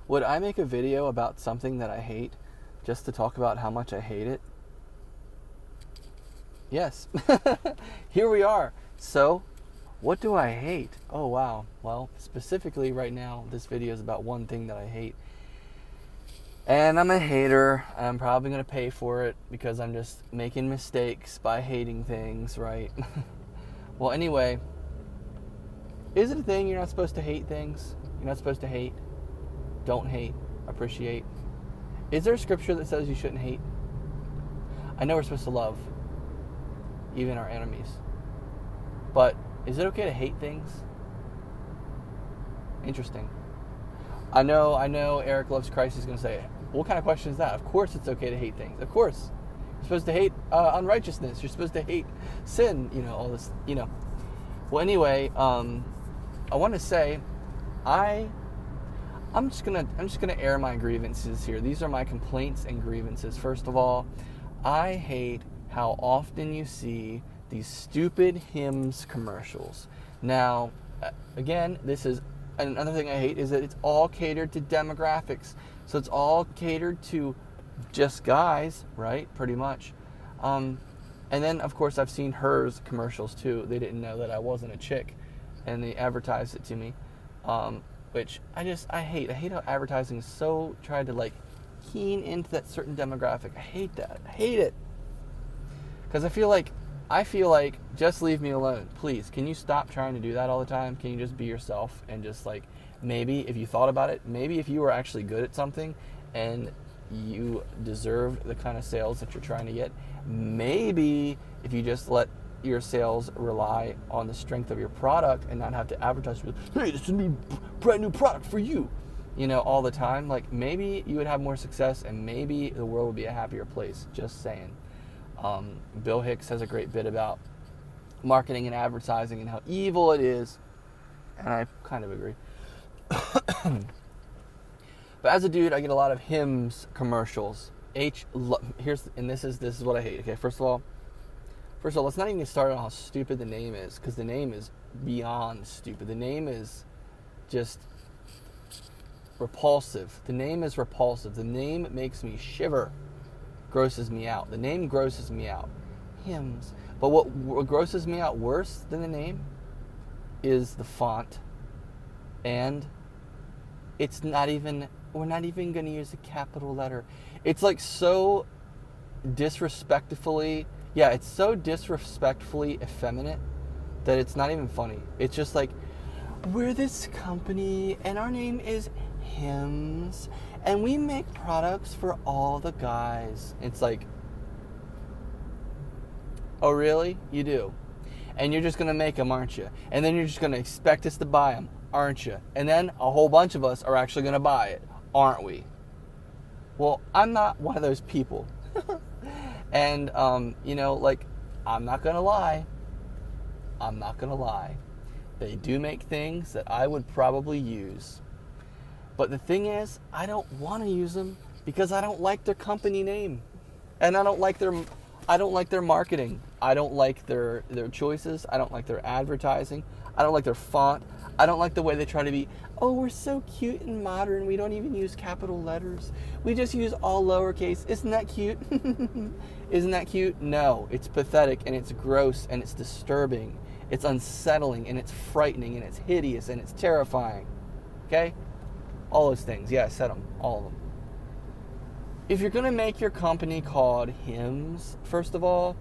Would I make a video about something that I hate just to talk about how much I hate it? Yes. Here we are. So, what do I hate? Oh, wow. Well, specifically right now, this video is about one thing that I hate. And I'm a hater. I'm probably going to pay for it because I'm just making mistakes by hating things, right? Well, anyway, is it a thing you're not supposed to hate things? You're not supposed to hate? Don't hate. Appreciate. Is there a scripture that says you shouldn't hate? I know we're supposed to love, even our enemies. But is it okay to hate things? Interesting. I know Eric Loves Christ is going to say, what kind of question is that? Of course it's okay to hate things. Of course. You're supposed to hate unrighteousness. You're supposed to hate sin, all this, Well, anyway, I want to say, I'm just gonna air my grievances here. These are my complaints and grievances. First of all, I hate how often you see these stupid hymns commercials. Now, again, this is another thing I hate is that it's all catered to demographics. So it's all catered to just guys, right? Pretty much. And then, of course, I've seen Hers commercials too. They didn't know that I wasn't a chick, and they advertised it to me, which I hate. I hate how advertising is so tried to keen into that certain demographic. I hate that. I hate it because I feel like just leave me alone, please. Can you stop trying to do that all the time? Can you just be yourself and just maybe if you thought about it, maybe if you were actually good at something and you deserve the kind of sales that you're trying to get, maybe if you just let your sales rely on the strength of your product and not have to advertise with, hey, this is a brand new product for you, all the time, maybe you would have more success and maybe the world would be a happier place. Just saying. Bill Hicks has a great bit about marketing and advertising and how evil it is, and I kind of agree. But as a dude, I get a lot of hymns commercials. This is what I hate. Okay, first of all, let's not even get started on how stupid the name is, because the name is beyond stupid. The name is just repulsive. The name is repulsive. The name makes me shiver. Grosses me out. The name grosses me out. Hymns. But what grosses me out worse than the name is the font. And we're not even going to use a capital letter. It's so disrespectfully effeminate that it's not even funny. It's just we're this company and our name is Hymns and we make products for all the guys. It's oh really? You do? And you're just going to make them, aren't you? And then you're just going to expect us to buy them, aren't you? And then a whole bunch of us are actually going to buy it, aren't we? Well, I'm not one of those people. And, I'm not going to lie. They do make things that I would probably use. But the thing is, I don't want to use them because I don't like their company name. And I don't like their marketing. I don't like their choices. I don't like their advertising. I don't like their font. I don't like the way they try to be, oh, we're so cute and modern. We don't even use capital letters. We just use all lowercase. Isn't that cute? Isn't that cute? No, it's pathetic and it's gross and it's disturbing. It's unsettling and it's frightening and it's hideous and it's terrifying. Okay? All those things. Yeah, I said them. All of them. If you're going to make your company called Hymns, first of all,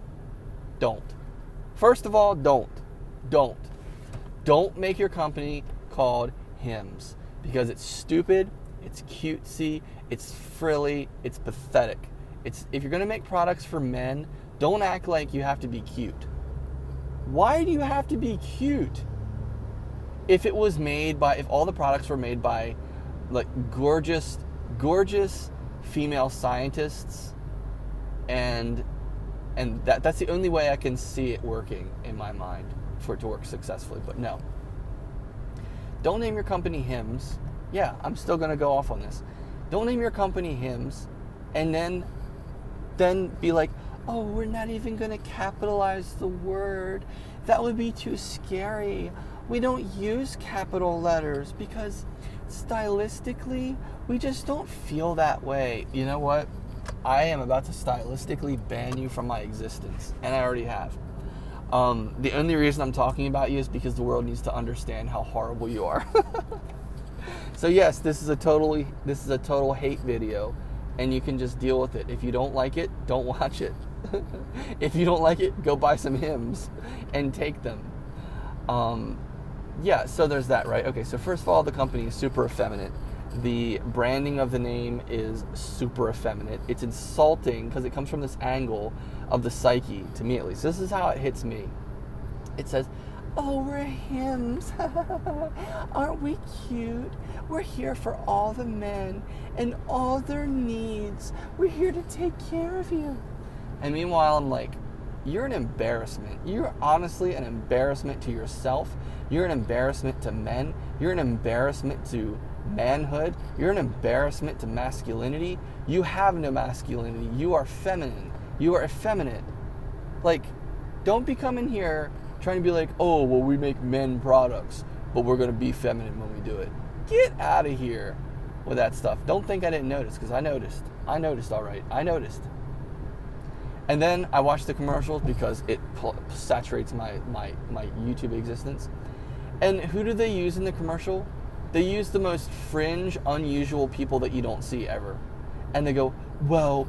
don't. Don't make your company called Hymns because it's stupid, it's cutesy, it's frilly, it's pathetic. If you're going to make products for men, don't act like you have to be cute. Why do you have to be cute? If all the products were made by gorgeous female scientists, and that's the only way I can see it working in my mind for it to work successfully. But no, don't name your company Hymns. Yeah, I'm still gonna go off on this. Don't name your company Hymns, and then be like, oh, we're not even gonna capitalize the word. That would be too scary. We don't use capital letters because stylistically, we just don't feel that way. You know what? I am about to stylistically ban you from my existence, and I already have. The only reason I'm talking about you is because the world needs to understand how horrible you are. So yes, this is a total hate video, and you can just deal with it. If you don't like it, don't watch it. If you don't like it, go buy some hymns and take them. Yeah, so there's that, right? Okay, so first of all, the company is super effeminate. The branding of the name is super effeminate. It's insulting because it comes from this angle of the psyche, to me at least. This is how it hits me. It says, oh, we're hymns. Aren't we cute? We're here for all the men and all their needs. We're here to take care of you. And meanwhile, I'm like, you're an embarrassment. You're honestly an embarrassment to yourself. You're an embarrassment to men. You're an embarrassment to manhood. You're an embarrassment to masculinity. You have no masculinity. You are feminine. You are effeminate. Like, don't be coming here trying to be like, oh, well, we make men products, but we're going to be feminine when we do it. Get out of here with that stuff. Don't think I didn't notice, because I noticed. I noticed, all right. I noticed. And then I watch the commercials because it saturates my YouTube existence. And who do they use in the commercial? They use the most fringe, unusual people that you don't see ever. And they go, well,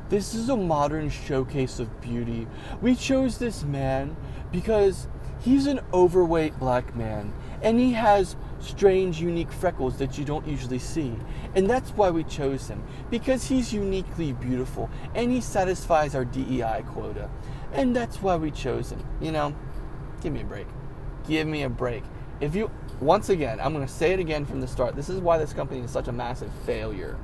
this is a modern showcase of beauty. We chose this man because he's an overweight black man. And he has strange, unique freckles that you don't usually see. And that's why we chose him. Because he's uniquely beautiful. And he satisfies our DEI quota. And that's why we chose him. You know, give me a break. Give me a break. If you, once again, I'm going to say it again from the start. This is why this company is such a massive failure.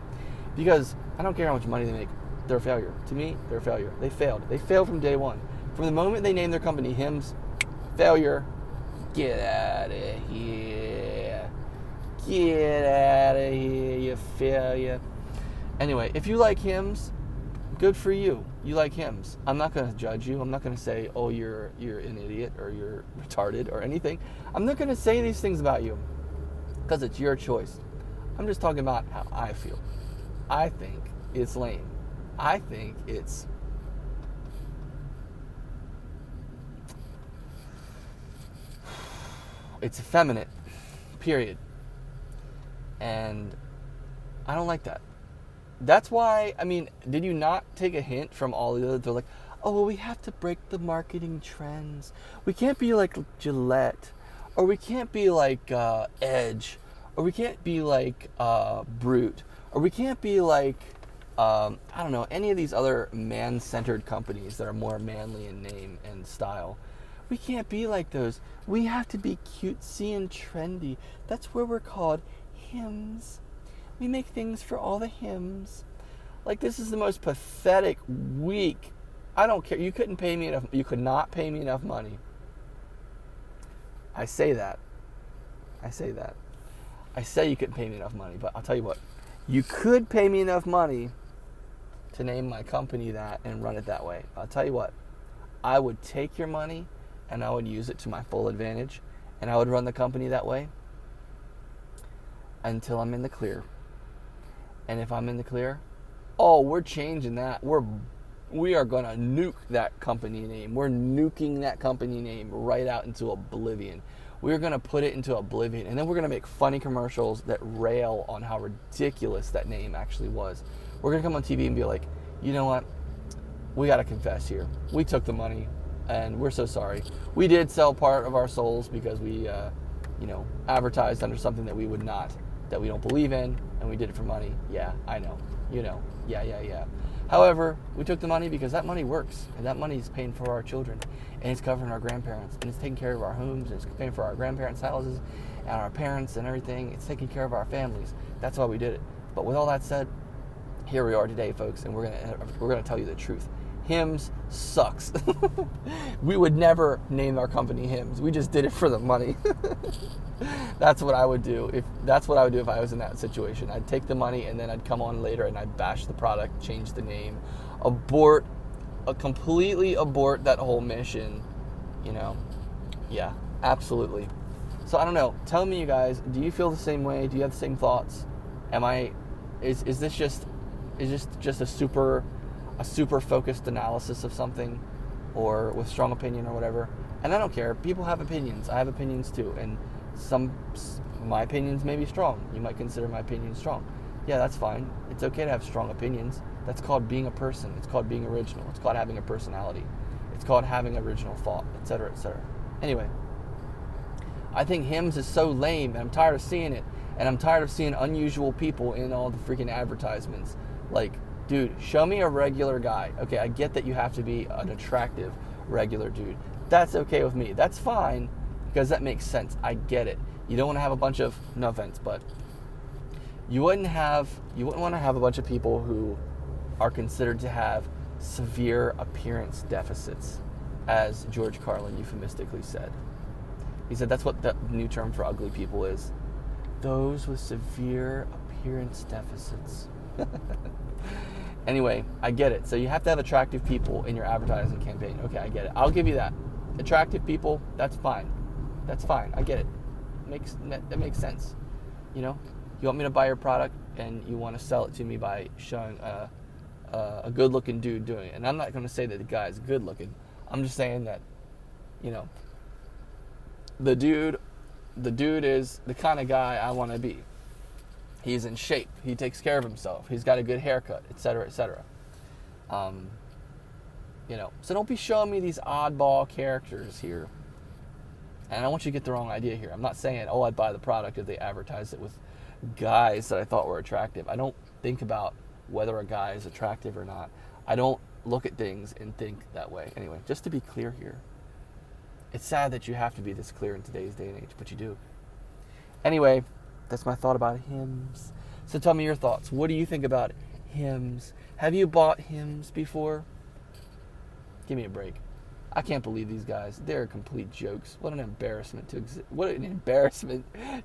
Because I don't care how much money they make. They're a failure. To me, they're a failure. They failed. They failed from day one. From the moment they named their company Hymns, failure. Get out of here. Get out of here, you failure. Anyway, if you like hymns, good for you. You like hymns. I'm not going to judge you. I'm not going to say, oh, you're an idiot or you're retarded or anything. I'm not going to say these things about you because it's your choice. I'm just talking about how I feel. I think it's lame. I think it's effeminate, period. And I don't like that. That's why, I mean, did you not take a hint from all the others? They're like, oh, well, we have to break the marketing trends. We can't be like Gillette, or we can't be like Edge, or we can't be like Brute, or we can't be like, I don't know, any of these other man-centered companies that are more manly in name and style. We can't be like those. We have to be cutesy and trendy. That's where we're called hymns. We make things for all the hymns. Like, this is the most pathetic, weak. I don't care. You couldn't pay me enough. You could not pay me enough money. I say that. I say you couldn't pay me enough money, but I'll tell you what. You could pay me enough money to name my company that and run it that way. I'll tell you what. I would take your money and I would use it to my full advantage, and I would run the company that way until I'm in the clear. And if I'm in the clear, oh, we're changing that. We are going to nuke that company name. We're nuking that company name right out into oblivion. We're going to put it into oblivion, and then we're going to make funny commercials that rail on how ridiculous that name actually was. We're going to come on TV and be like, you know what? We got to confess here. We took the money, and we're so sorry. We did sell part of our souls because we, advertised under something that we would not, that we don't believe in, and we did it for money. Yeah, I know. You know. Yeah. However, we took the money because that money works, and that money is paying for our children, and it's covering our grandparents, and it's taking care of our homes, and it's paying for our grandparents' houses, and our parents and everything. It's taking care of our families. That's why we did it. But with all that said, here we are today, folks, and we're gonna tell you the truth. Hymns sucks. We would never name our company Hymns. We just did it for the money. That's what I would do if I was in that situation. I'd take the money and then I'd come on later and I'd bash the product, change the name, completely abort that whole mission. Yeah, absolutely. So I don't know. Tell me, you guys, do you feel the same way? Do you have the same thoughts? Is this just a super focused analysis of something, or with strong opinion or whatever? And I don't care. People have opinions. I have opinions too, and my opinions may be strong. You might consider my opinion strong. Yeah, that's fine. It's okay to have strong opinions. That's called being a person. It's called being original. It's called having a personality. It's called having original thought, etc., etc. Anyway, I think Hims is so lame, and I'm tired of seeing it. And I'm tired of seeing unusual people in all the freaking advertisements. Like, dude, show me a regular guy. Okay, I get that you have to be an attractive, regular dude. That's okay with me. That's fine, because that makes sense. I get it. You don't want to have a bunch of, no offense, but you wouldn't want to have a bunch of people who are considered to have severe appearance deficits, as George Carlin euphemistically said. He said that's what the new term for ugly people is. Those with severe appearance deficits. Anyway, I get it. So you have to have attractive people in your advertising campaign. Okay, I get it. I'll give you that. Attractive people, that's fine. That's fine. I get it. That makes sense. You know, you want me to buy your product and you want to sell it to me by showing a good-looking dude doing it. And I'm not going to say that the guy's good-looking. I'm just saying that, you know, the dude is the kind of guy I want to be. He's in shape. He takes care of himself. He's got a good haircut, etc., etc. You know, so don't be showing me these oddball characters here. And I want you to get the wrong idea here. I'm not saying, oh, I'd buy the product if they advertised it with guys that I thought were attractive. I don't think about whether a guy is attractive or not. I don't look at things and think that way. Anyway, just to be clear here. It's sad that you have to be this clear in today's day and age, but you do. Anyway, that's my thought about Hims. So tell me your thoughts. What do you think about Hims? Have you bought Hims before? Give me a break. I can't believe these guys. They're complete jokes. What an embarrassment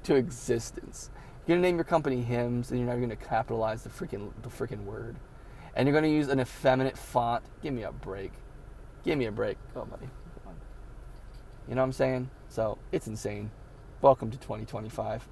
to existence. You're gonna name your company Hims, and you're not gonna capitalize the freaking word, and you're gonna use an effeminate font. Give me a break. Give me a break. Oh, buddy. Come on. You know what I'm saying? So it's insane. Welcome to 2025.